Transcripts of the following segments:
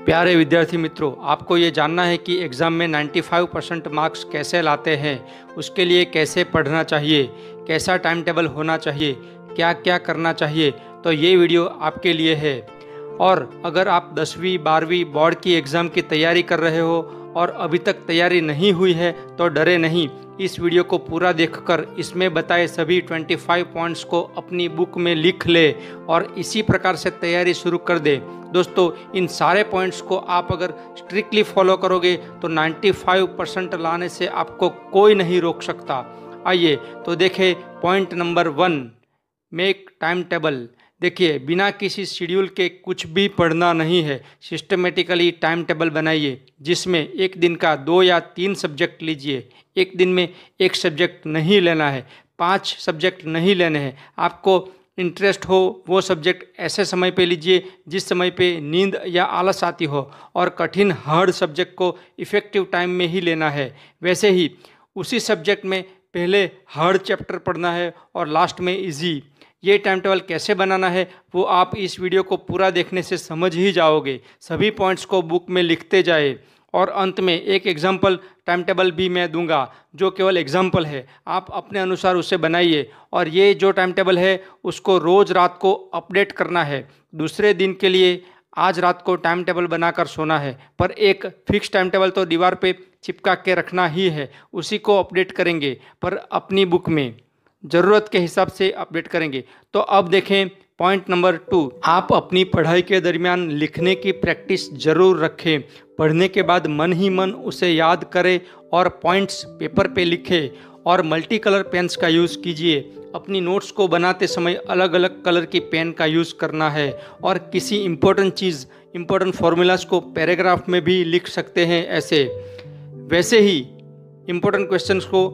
प्यारे विद्यार्थी मित्रों, आपको ये जानना है कि एग्ज़ाम में 95% मार्क्स कैसे लाते हैं, उसके लिए कैसे पढ़ना चाहिए, कैसा टाइम टेबल होना चाहिए, क्या क्या करना चाहिए। तो ये वीडियो आपके लिए है। और अगर आप 10वीं 12वीं बोर्ड की एग्ज़ाम की तैयारी कर रहे हो और अभी तक तैयारी नहीं हुई है तो डरे नहीं। इस वीडियो को पूरा देखकर इसमें बताए सभी 25 पॉइंट्स को अपनी बुक में लिख ले और इसी प्रकार से तैयारी शुरू कर दे। दोस्तों, इन सारे पॉइंट्स को आप अगर स्ट्रिक्टली फॉलो करोगे तो 95% लाने से आपको कोई नहीं रोक सकता। आइए तो देखें point number 1, make time table. देखिए, बिना किसी शेड्यूल के कुछ भी पढ़ना नहीं है। सिस्टमेटिकली टाइम टेबल बनाइए जिसमें एक दिन का 2 या 3 सब्जेक्ट लीजिए। एक दिन में एक सब्जेक्ट नहीं लेना है, 5 सब्जेक्ट नहीं लेने हैं। आपको इंटरेस्ट हो वो सब्जेक्ट ऐसे समय पे लीजिए जिस समय पे नींद या आलस आती हो, और कठिन हार्ड सब्जेक्ट को इफ़ेक्टिव टाइम में ही लेना है। वैसे ही उसी सब्जेक्ट में पहले हार्ड चैप्टर पढ़ना है और लास्ट में इजी। ये टाइम टेबल कैसे बनाना है वो आप इस वीडियो को पूरा देखने से समझ ही जाओगे। सभी पॉइंट्स को बुक में लिखते जाए और अंत में एक एग्जाम्पल टाइम टेबल भी मैं दूंगा जो केवल एग्जाम्पल है। आप अपने अनुसार उसे बनाइए और ये जो टाइम टेबल है उसको रोज़ रात को अपडेट करना है। दूसरे दिन के लिए आज रात को टाइम टेबल बनाकर सोना है, पर एक फिक्स टाइम टेबल तो दीवार पे चिपका के रखना ही है। उसी को अपडेट करेंगे पर अपनी बुक में ज़रूरत के हिसाब से अपडेट करेंगे। तो अब देखें पॉइंट नंबर 2, आप अपनी पढ़ाई के दरमियान लिखने की प्रैक्टिस ज़रूर रखें। पढ़ने के बाद मन ही मन उसे याद करें और पॉइंट्स पेपर पे लिखें और मल्टी कलर पेन्स का यूज़ कीजिए। अपनी नोट्स को बनाते समय अलग अलग कलर की पेन का यूज़ करना है और किसी इम्पोर्टेंट फार्मूलाज को पैराग्राफ में भी लिख सकते हैं ऐसे। वैसे ही इम्पोर्टेंट क्वेश्चंस को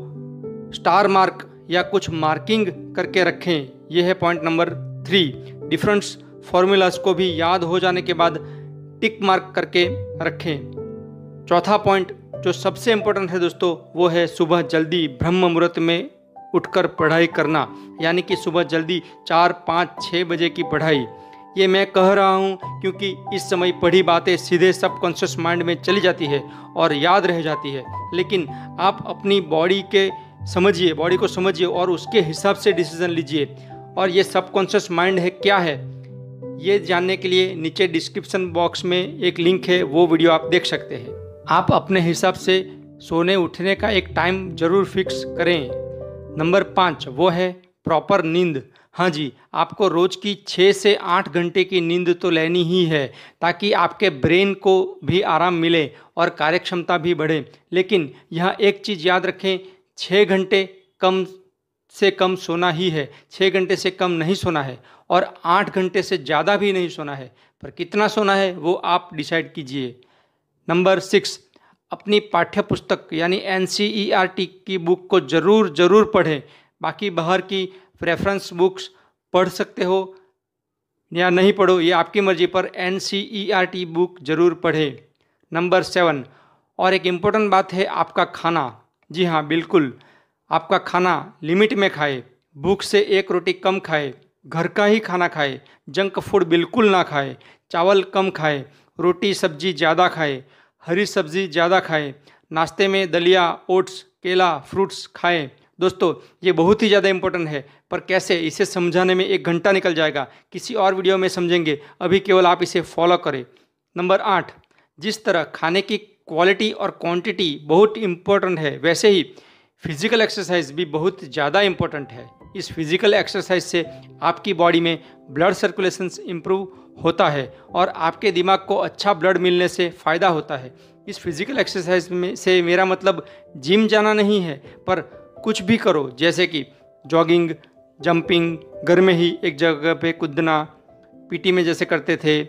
स्टार मार्क या कुछ मार्किंग करके रखें। यह है पॉइंट नंबर 3। डिफरेंट फार्मूलाज को भी याद हो जाने के बाद टिक मार्क करके रखें। चौथा पॉइंट जो सबसे इम्पोर्टेंट है दोस्तों, वो है सुबह जल्दी ब्रह्म मुहूर्त में उठकर पढ़ाई करना, यानी कि सुबह जल्दी 4, 5, 6 बजे की पढ़ाई। ये मैं कह रहा हूँ क्योंकि इस समय पढ़ी बातें सीधे सबकॉन्शियस माइंड में चली जाती है और याद रह जाती है। लेकिन आप अपनी बॉडी को समझिए और उसके हिसाब से डिसीजन लीजिए। और ये सबकॉन्शियस माइंड है क्या है, ये जानने के लिए नीचे डिस्क्रिप्शन बॉक्स में एक लिंक है, वो वीडियो आप देख सकते हैं। आप अपने हिसाब से सोने उठने का एक टाइम ज़रूर फिक्स करें। नंबर 5 वो है प्रॉपर नींद। हाँ जी, आपको रोज़ की 6 से 8 घंटे की नींद तो लेनी ही है ताकि आपके ब्रेन को भी आराम मिले और कार्यक्षमता भी बढ़े। लेकिन यहाँ एक चीज़ याद रखें, 6 घंटे कम से कम सोना ही है, 6 घंटे से कम नहीं सोना है और 8 घंटे से ज़्यादा भी नहीं सोना है। पर कितना सोना है वो आप डिसाइड कीजिए। नंबर 6, अपनी पाठ्य पुस्तक यानी NCERT की बुक को ज़रूर पढ़ें। बाकी बाहर की रेफरेंस बुक्स पढ़ सकते हो या नहीं पढ़ो, ये आपकी मर्जी, पर NCERT बुक ज़रूर पढ़ें। नंबर 7, और एक इम्पोर्टेंट बात है आपका खाना। जी हाँ, बिल्कुल, आपका खाना लिमिट में खाए। भूख से 1 रोटी कम खाए, घर का ही खाना खाए, जंक फूड बिल्कुल ना खाए, चावल कम खाए, रोटी सब्जी ज़्यादा खाए, हरी सब्जी ज़्यादा खाए, नाश्ते में दलिया, ओट्स, केला, फ्रूट्स खाएं। दोस्तों, ये बहुत ही ज़्यादा इंपॉर्टेंट है, पर कैसे, इसे समझाने में 1 घंटा निकल जाएगा। किसी और वीडियो में समझेंगे, अभी केवल आप इसे फॉलो करें। नंबर 8, जिस तरह खाने की क्वालिटी और क्वांटिटी बहुत इम्पोर्टेंट है, वैसे ही फिजिकल एक्सरसाइज भी बहुत ज़्यादा इम्पोर्टेंट है। इस फिजिकल एक्सरसाइज से आपकी बॉडी में ब्लड सर्कुलेशन इम्प्रूव होता है और आपके दिमाग को अच्छा ब्लड मिलने से फ़ायदा होता है। इस फिजिकल एक्सरसाइज में से मेरा मतलब जिम जाना नहीं है, पर कुछ भी करो, जैसे कि जॉगिंग, जंपिंग, घर में ही एक जगह पे कूदना, PT में जैसे करते थे,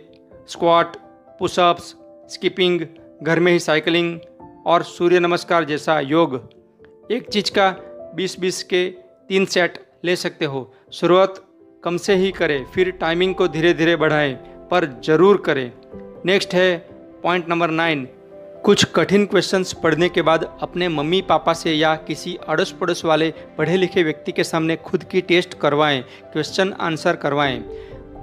स्क्वाट, पुशअप्स, स्किपिंग, घर में ही साइकिलिंग और सूर्य नमस्कार जैसा योग। एक चीज़ का 20-20 के 3 सेट ले सकते हो। शुरुआत कम से ही करें, फिर टाइमिंग को धीरे धीरे बढ़ाएं, पर ज़रूर करें। नेक्स्ट है पॉइंट नंबर 9, कुछ कठिन क्वेश्चंस पढ़ने के बाद अपने मम्मी पापा से या किसी अड़ोस पड़ोस वाले पढ़े लिखे व्यक्ति के सामने खुद की टेस्ट करवाएं, क्वेश्चन आंसर करवाएं।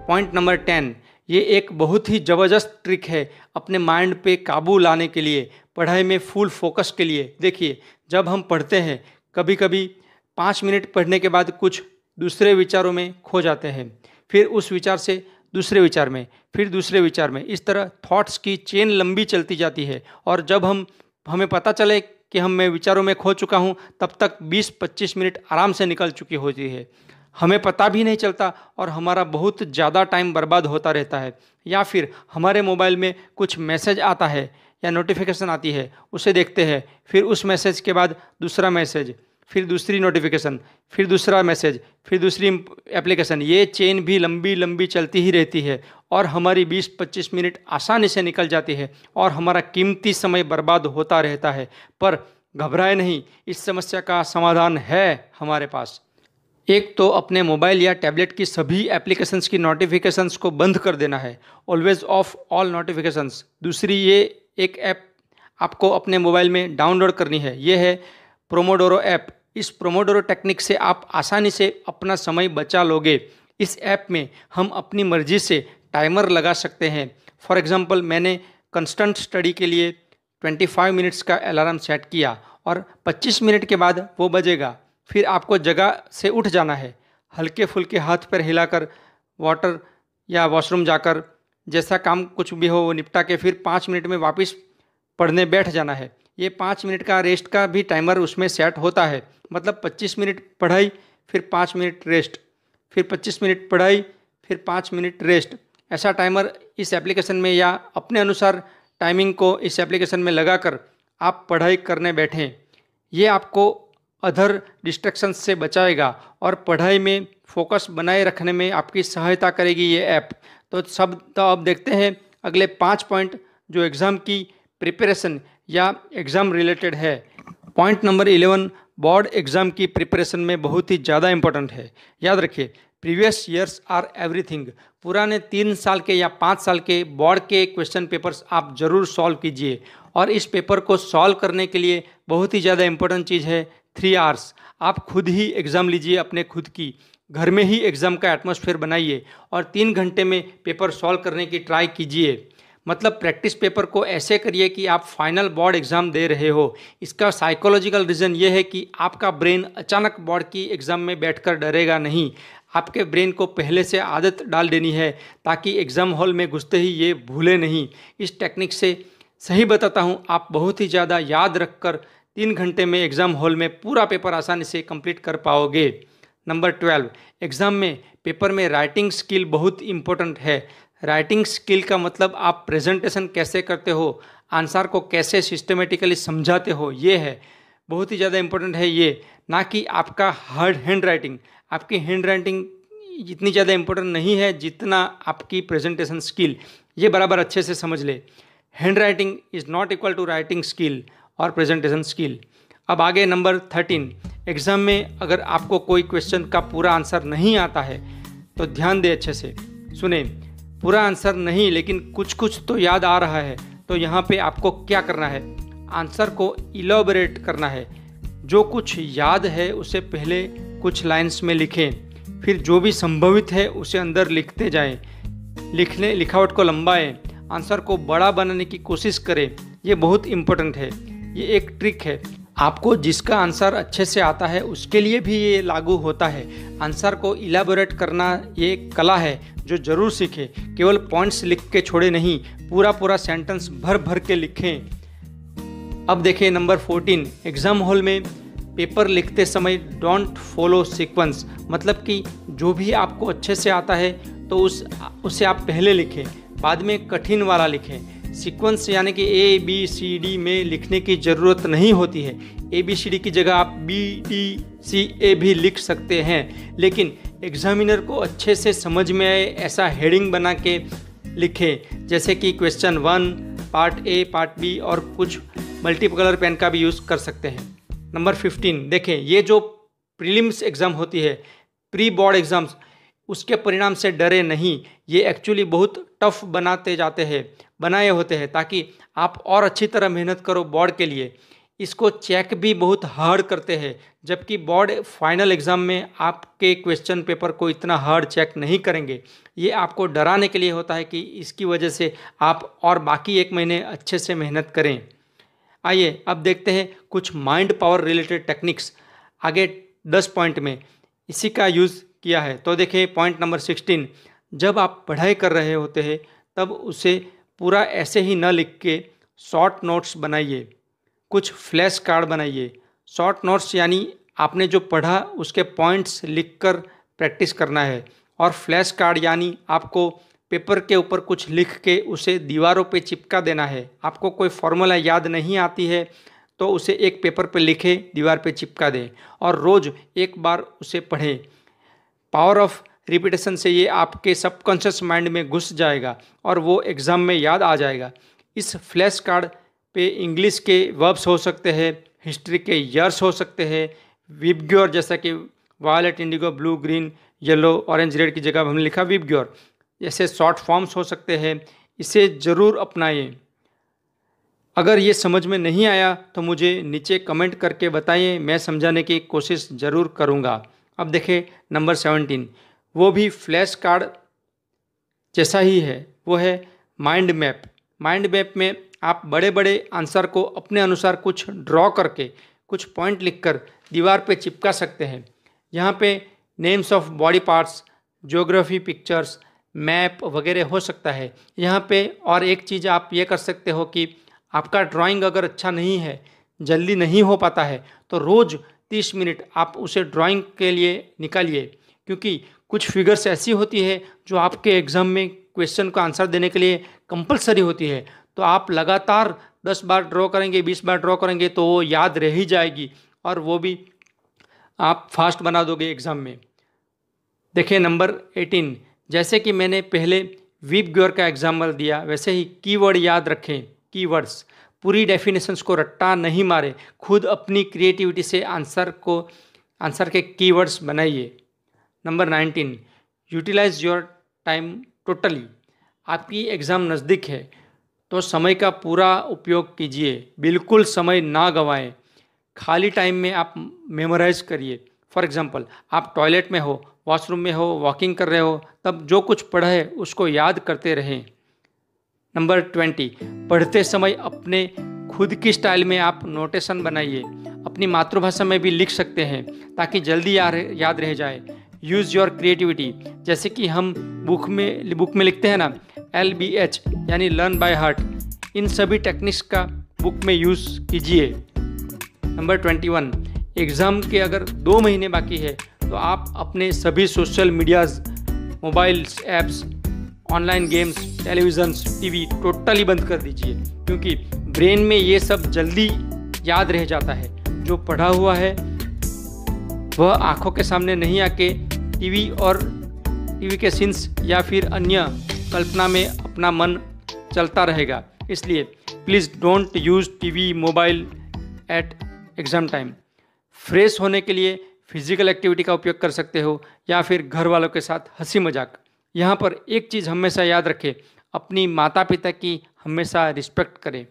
पॉइंट नंबर 10, ये एक बहुत ही ज़बरदस्त ट्रिक है अपने माइंड पे काबू लाने के लिए, पढ़ाई में फुल फोकस के लिए। देखिए, जब हम पढ़ते हैं कभी कभी 5 मिनट पढ़ने के बाद कुछ दूसरे विचारों में खो जाते हैं, फिर उस विचार से दूसरे विचार में, फिर दूसरे विचार में, इस तरह थॉट्स की चेन लंबी चलती जाती है। और जब हमें पता चले कि मैं विचारों में खो चुका हूँ, तब तक 20-25 मिनट आराम से निकल चुकी होती है, हमें पता भी नहीं चलता और हमारा बहुत ज़्यादा टाइम बर्बाद होता रहता है। या फिर हमारे मोबाइल में कुछ मैसेज आता है या नोटिफिकेशन आती है, उसे देखते हैं, फिर उस मैसेज के बाद दूसरा मैसेज, फिर दूसरी नोटिफिकेशन, फिर दूसरा मैसेज, फिर दूसरी एप्लीकेशन, ये चेन भी लंबी लंबी चलती ही रहती है और हमारी 20-25 मिनट आसानी से निकल जाती है और हमारा कीमती समय बर्बाद होता रहता है। पर घबराए नहीं, इस समस्या का समाधान है हमारे पास। एक तो अपने मोबाइल या टैबलेट की सभी एप्लीकेशंस की नोटिफिकेशंस को बंद कर देना है, ऑलवेज ऑफ ऑल नोटिफिकेशंस। दूसरी, ये एक ऐप आपको अपने मोबाइल में डाउनलोड करनी है, ये है प्रोमोडोरो ऐप। इस प्रोमोडोरो टेक्निक से आप आसानी से अपना समय बचा लोगे। इस ऐप में हम अपनी मर्जी से टाइमर लगा सकते हैं। फॉर एग्जांपल, मैंने कंस्टेंट स्टडी के लिए 25 मिनट्स का अलार्म सेट किया और 25 मिनट के बाद वो बजेगा। फिर आपको जगह से उठ जाना है, हल्के फुल्के हाथ पैर हिलाकर वाटर या वॉशरूम जाकर जैसा काम कुछ भी हो वो निपटा के फिर 5 मिनट में वापस पढ़ने बैठ जाना है। ये 5 मिनट का रेस्ट का भी टाइमर उसमें सेट होता है, मतलब 25 मिनट पढ़ाई, फिर 5 मिनट रेस्ट, फिर 25 मिनट पढ़ाई, फिर 5 मिनट रेस्ट। ऐसा टाइमर इस एप्लीकेशन में या अपने अनुसार टाइमिंग को इस एप्लीकेशन में लगाकर आप पढ़ाई करने बैठें। ये आपको अदर डिस्ट्रैक्शंस से बचाएगा और पढ़ाई में फोकस बनाए रखने में आपकी सहायता करेगी ये ऐप। तो अब देखते हैं अगले 5 पॉइंट जो एग्ज़ाम की प्रिपरेशन या एग्ज़ाम रिलेटेड है। पॉइंट नंबर 11, बोर्ड एग्ज़ाम की प्रिपरेशन में बहुत ही ज़्यादा इंपॉर्टेंट है। याद रखिए, प्रीवियस ईयर्स आर एवरीथिंग। पुराने 3 साल के या 5 साल के बोर्ड के क्वेश्चन पेपर्स आप ज़रूर सॉल्व कीजिए। और इस पेपर को सॉल्व करने के लिए बहुत ही ज़्यादा इंपॉर्टेंट चीज़ है 3 आवर्स। आप खुद ही एग्ज़ाम लीजिए, अपने खुद की घर में ही एग्ज़ाम का एटमॉस्फेयर बनाइए और 3 घंटे में पेपर सॉल्व करने की ट्राई कीजिए। मतलब प्रैक्टिस पेपर को ऐसे करिए कि आप फाइनल बोर्ड एग्ज़ाम दे रहे हो। इसका साइकोलॉजिकल रीज़न ये है कि आपका ब्रेन अचानक बोर्ड की एग्ज़ाम में बैठकर डरेगा नहीं। आपके ब्रेन को पहले से आदत डाल देनी है ताकि एग्ज़ाम हॉल में घुसते ही ये भूले नहीं। इस टेक्निक से सही बताता हूँ, आप बहुत ही ज़्यादा याद रखकर 3 घंटे में एग्ज़ाम हॉल में पूरा पेपर आसानी से कंप्लीट कर पाओगे। नंबर 12, एग्ज़ाम में पेपर में राइटिंग स्किल बहुत इम्पोर्टेंट है। राइटिंग स्किल का मतलब आप प्रेजेंटेशन कैसे करते हो, आंसर को कैसे सिस्टमेटिकली समझाते हो, ये है। बहुत ही ज़्यादा इम्पोर्टेंट है ये, ना कि आपका हैंड राइटिंग। आपकी हैंड राइटिंग इतनी ज़्यादा इम्पोर्टेंट नहीं है जितना आपकी प्रेजेंटेशन स्किल। ये बराबर अच्छे से समझ ले। Hand writing is not equal to writing skill और प्रेजेंटेशन स्किल। अब आगे नंबर 13, एग्ज़ाम में अगर आपको कोई क्वेश्चन का पूरा आंसर नहीं आता है तो ध्यान दे, अच्छे से सुने। पूरा आंसर नहीं, लेकिन कुछ कुछ तो याद आ रहा है, तो यहाँ पे आपको क्या करना है, आंसर को इलॉबरेट करना है। जो कुछ याद है उसे पहले कुछ लाइंस में लिखें, फिर जो भी संभवित है उसे अंदर लिखते जाएं। लिखावट को लंबाएं, आंसर को बड़ा बनाने की कोशिश करें। ये बहुत इम्पोर्टेंट है। ये एक ट्रिक है, आपको जिसका आंसर अच्छे से आता है उसके लिए भी ये लागू होता है। आंसर को इलैबोरेट करना ये एक कला है जो ज़रूर सीखें। केवल पॉइंट्स लिख के छोड़े नहीं, पूरा पूरा सेंटेंस भर भर के लिखें। अब देखें नंबर 14, एग्ज़ाम हॉल में पेपर लिखते समय डोंट फॉलो सीक्वेंस। मतलब कि जो भी आपको अच्छे से आता है तो उसे आप पहले लिखें, बाद में कठिन वाला लिखें। सीक्वेंस यानी कि ABCD में लिखने की ज़रूरत नहीं होती है। ABCD की जगह आप BDCA भी लिख सकते हैं, लेकिन एग्जामिनर को अच्छे से समझ में आए ऐसा हेडिंग बना के लिखें, जैसे कि question 1, part A, part B, और कुछ मल्टीपल कलर पेन का भी यूज़ कर सकते हैं। नंबर 15, देखें, ये जो प्रीलिम्स एग्ज़ाम होती है, प्री बोर्ड एग्ज़ाम्स, उसके परिणाम से डरे नहीं। ये एक्चुअली बहुत टफ बनाए होते हैं ताकि आप और अच्छी तरह मेहनत करो बोर्ड के लिए। इसको चेक भी बहुत हार्ड करते हैं, जबकि बोर्ड फाइनल एग्ज़ाम में आपके क्वेश्चन पेपर को इतना हार्ड चेक नहीं करेंगे। ये आपको डराने के लिए होता है कि इसकी वजह से आप और बाकी 1 महीने अच्छे से मेहनत करें। आइए अब देखते हैं कुछ माइंड पावर रिलेटेड टेक्निक्स आगे 10 पॉइंट में इसी का यूज़ किया है। तो देखिए पॉइंट नंबर 16, जब आप पढ़ाई कर रहे होते हैं तब उसे पूरा ऐसे ही न लिख के शॉर्ट नोट्स बनाइए, कुछ फ्लैश कार्ड बनाइए। शॉर्ट नोट्स यानी आपने जो पढ़ा उसके पॉइंट्स लिखकर प्रैक्टिस करना है, और फ्लैश कार्ड यानी आपको पेपर के ऊपर कुछ लिख के उसे दीवारों पे चिपका देना है। आपको कोई फॉर्मूला याद नहीं आती है तो उसे एक पेपर पे लिखे दीवार पे चिपका दें और रोज़ एक बार उसे पढ़ें। पावर ऑफ रिपीटेशन से ये आपके सबकॉन्शियस माइंड में घुस जाएगा और वो एग्ज़ाम में याद आ जाएगा। इस फ्लैश कार्ड पे इंग्लिश के वर्ब्स हो सकते हैं, हिस्ट्री के ईयर्स हो सकते हैं, विबग्योर जैसा कि violet, indigo, blue, green, yellow, orange, red की जगह हमने लिखा विबग्योर, जैसे शॉर्ट फॉर्म्स हो सकते हैं। इसे ज़रूर अपनाएं। अगर ये समझ में नहीं आया तो मुझे नीचे कमेंट करके बताइए, मैं समझाने की कोशिश ज़रूर करूँगा। अब देखें नंबर 17, वो भी फ्लैश कार्ड जैसा ही है, वो है माइंड मैप। माइंड मैप में आप बड़े बड़े आंसर को अपने अनुसार कुछ ड्रॉ करके कुछ पॉइंट लिखकर दीवार पे चिपका सकते हैं। यहाँ पे names of body parts, geography, pictures, map वगैरह हो सकता है। यहाँ पे और एक चीज़ आप ये कर सकते हो कि आपका ड्राइंग अगर अच्छा नहीं है, जल्दी नहीं हो पाता है, तो रोज़ 30 मिनट आप उसे ड्राइंग के लिए निकालिए, क्योंकि कुछ फिगर्स ऐसी होती है जो आपके एग्ज़ाम में क्वेश्चन का आंसर देने के लिए कंपलसरी होती है। तो आप लगातार 10 बार ड्रॉ करेंगे, 20 बार ड्रॉ करेंगे तो वो याद रह ही जाएगी और वो भी आप फास्ट बना दोगे एग्ज़ाम में। देखिए नंबर 18, जैसे कि मैंने पहले विबग्योर का एग्जाम्पल दिया, वैसे ही कीवर्ड याद रखें। कीवर्ड्स, पूरी डेफिनेशंस को रट्टा नहीं मारे, खुद अपनी क्रिएटिविटी से आंसर के कीवर्ड्स बनाइए। Number 19, utilise your time totally. आपकी एग्ज़ाम नज़दीक है तो समय का पूरा उपयोग कीजिए, बिल्कुल समय ना गंवाएं। खाली टाइम में आप मेमोराइज करिए। फॉर एग्ज़ाम्पल, आप टॉयलेट में हो, वॉशरूम में हो, वॉकिंग कर रहे हो, तब जो कुछ पढ़ा है उसको याद करते रहें। नंबर 20, पढ़ते समय अपने खुद की स्टाइल में आप नोटेशन बनाइए। अपनी मातृभाषा में भी लिख सकते हैं ताकि जल्दी याद रह जाए। यूज़ योर क्रिएटिविटी, जैसे कि हम बुक में लिखते हैं ना, LBH यानी लर्न बाय हार्ट। इन सभी टेक्निक्स का बुक में यूज़ कीजिए। नंबर 21, एग्ज़ाम के अगर 2 महीने बाकी है तो आप अपने सभी social medias, mobiles apps, online games, televisions, TV totally बंद कर दीजिए, क्योंकि ब्रेन में ये सब जल्दी याद रह जाता है। जो पढ़ा हुआ है वह आँखों के सामने नहीं आके टीवी के सीन्स या फिर अन्य कल्पना में अपना मन चलता रहेगा। इसलिए please don't use TV, mobile at exam time. Fresh होने के लिए फिजिकल एक्टिविटी का उपयोग कर सकते हो या फिर घर वालों के साथ हंसी मजाक। यहाँ पर एक चीज़ हमेशा याद रखें, अपनी माता पिता की हमेशा रिस्पेक्ट करें।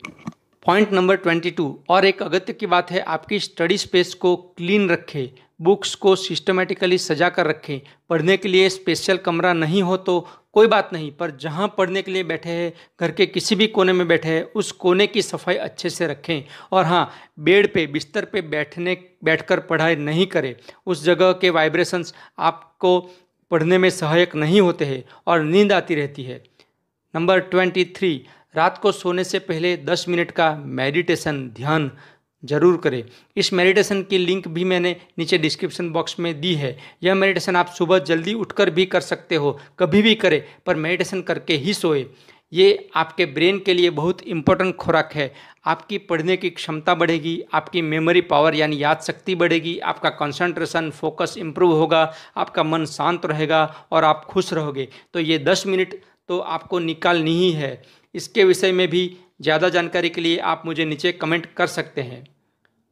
पॉइंट नंबर 22, और एक अगत्य की बात है, आपकी स्टडी स्पेस को क्लीन रखें, बुक्स को सिस्टमेटिकली सजा कर रखें। पढ़ने के लिए स्पेशल कमरा नहीं हो तो कोई बात नहीं, पर जहाँ पढ़ने के लिए बैठे हैं, घर के किसी भी कोने में बैठे हैं, उस कोने की सफाई अच्छे से रखें। और हाँ, बेड पे, बिस्तर पे बैठकर पढ़ाई नहीं करें। उस जगह के वाइब्रेशंस आपको पढ़ने में सहायक नहीं होते हैं और नींद आती रहती है। नंबर 23, रात को सोने से पहले 10 मिनट का मेडिटेशन, ध्यान जरूर करें। इस मेडिटेशन की लिंक भी मैंने नीचे डिस्क्रिप्शन बॉक्स में दी है। यह मेडिटेशन आप सुबह जल्दी उठकर भी कर सकते हो, कभी भी करें, पर मेडिटेशन करके ही सोए। ये आपके ब्रेन के लिए बहुत इम्पोर्टेंट खुराक है। आपकी पढ़ने की क्षमता बढ़ेगी, आपकी मेमोरी पावर यानी याद शक्ति बढ़ेगी, आपका कंसंट्रेशन, फोकस इंप्रूव होगा, आपका मन शांत रहेगा और आप खुश रहोगे। तो ये 10 मिनट तो आपको निकालनी ही है। इसके विषय में भी ज़्यादा जानकारी के लिए आप मुझे नीचे कमेंट कर सकते हैं।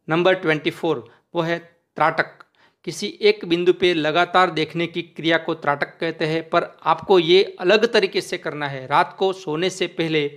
नंबर 24, वो है त्राटक। किसी एक बिंदु पे लगातार देखने की क्रिया को त्राटक कहते हैं, पर आपको ये अलग तरीके से करना है। रात को सोने से पहले,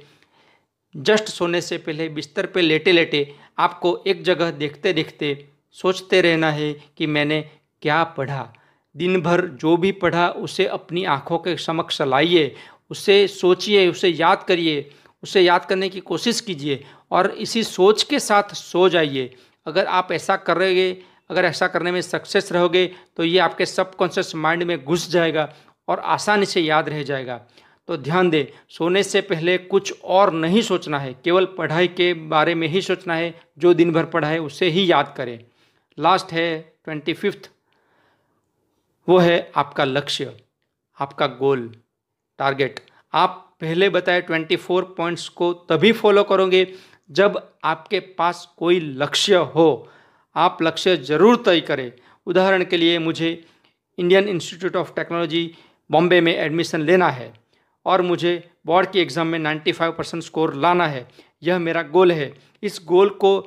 जस्ट सोने से पहले बिस्तर पे लेटे लेटे आपको एक जगह देखते देखते सोचते रहना है कि मैंने क्या पढ़ा। दिन भर जो भी पढ़ा उसे अपनी आँखों के समक्ष लाइए, उसे सोचिए, उसे याद करिए, उसे याद करने की कोशिश कीजिए और इसी सोच के साथ सो जाइए। अगर आप ऐसा करेंगे, अगर ऐसा करने में सक्सेस रहोगे तो ये आपके सबकॉन्शियस माइंड में घुस जाएगा और आसानी से याद रह जाएगा। तो ध्यान दें, सोने से पहले कुछ और नहीं सोचना है, केवल पढ़ाई के बारे में ही सोचना है। जो दिन भर पढ़ा है उसे ही याद करें। लास्ट है 25th, वो है आपका लक्ष्य, आपका गोल, टारगेट। आप पहले बताए 24 पॉइंट्स को तभी फॉलो करोगे जब आपके पास कोई लक्ष्य हो। आप लक्ष्य ज़रूर तय करें। उदाहरण के लिए मुझे Indian institute of technology Bombay में एडमिशन लेना है और मुझे बोर्ड की एग्ज़ाम में 95% स्कोर लाना है। यह मेरा गोल है। इस गोल को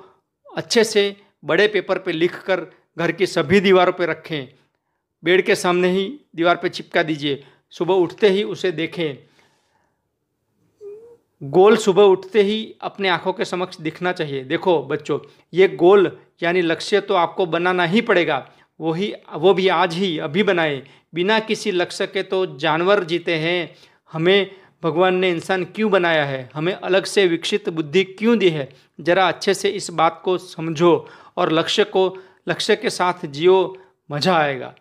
अच्छे से बड़े पेपर पे लिखकर घर की सभी दीवारों पे रखें। बेड के सामने ही दीवार पे चिपका दीजिए। सुबह उठते ही उसे देखें। गोल सुबह उठते ही अपने आंखों के समक्ष दिखना चाहिए। देखो बच्चों, ये गोल यानी लक्ष्य तो आपको बनाना ही पड़ेगा। वो भी आज ही, अभी बनाए। बिना किसी लक्ष्य के तो जानवर जीते हैं। हमें भगवान ने इंसान क्यों बनाया है, हमें अलग से विकसित बुद्धि क्यों दी है। ज़रा अच्छे से इस बात को समझो और लक्ष्य के साथ जियो, मज़ा आएगा।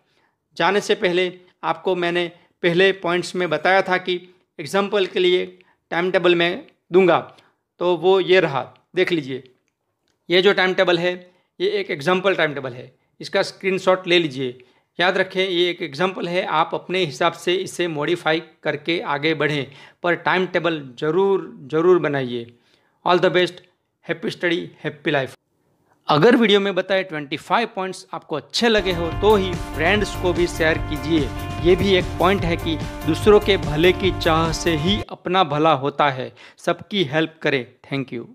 जाने से पहले आपको मैंने पहले पॉइंट्स में बताया था कि एग्जाम्पल के लिए टाइम टेबल में दूंगा, तो वो ये रहा, देख लीजिए। ये जो टाइम टेबल है ये एक एग्जाम्पल टाइम टेबल है। इसका स्क्रीनशॉट ले लीजिए। याद रखें, ये एक एग्जाम्पल है, आप अपने हिसाब से इसे मॉडिफाई करके आगे बढ़ें, पर टाइम टेबल ज़रूर बनाइए। All the best, happy study, happy life. अगर वीडियो में बताए 25 पॉइंट्स आपको अच्छे लगे हो तो ही फ्रेंड्स को भी शेयर कीजिए। ये भी एक पॉइंट है कि दूसरों के भले की चाह से ही अपना भला होता है। सबकी हेल्प करें। Thank you.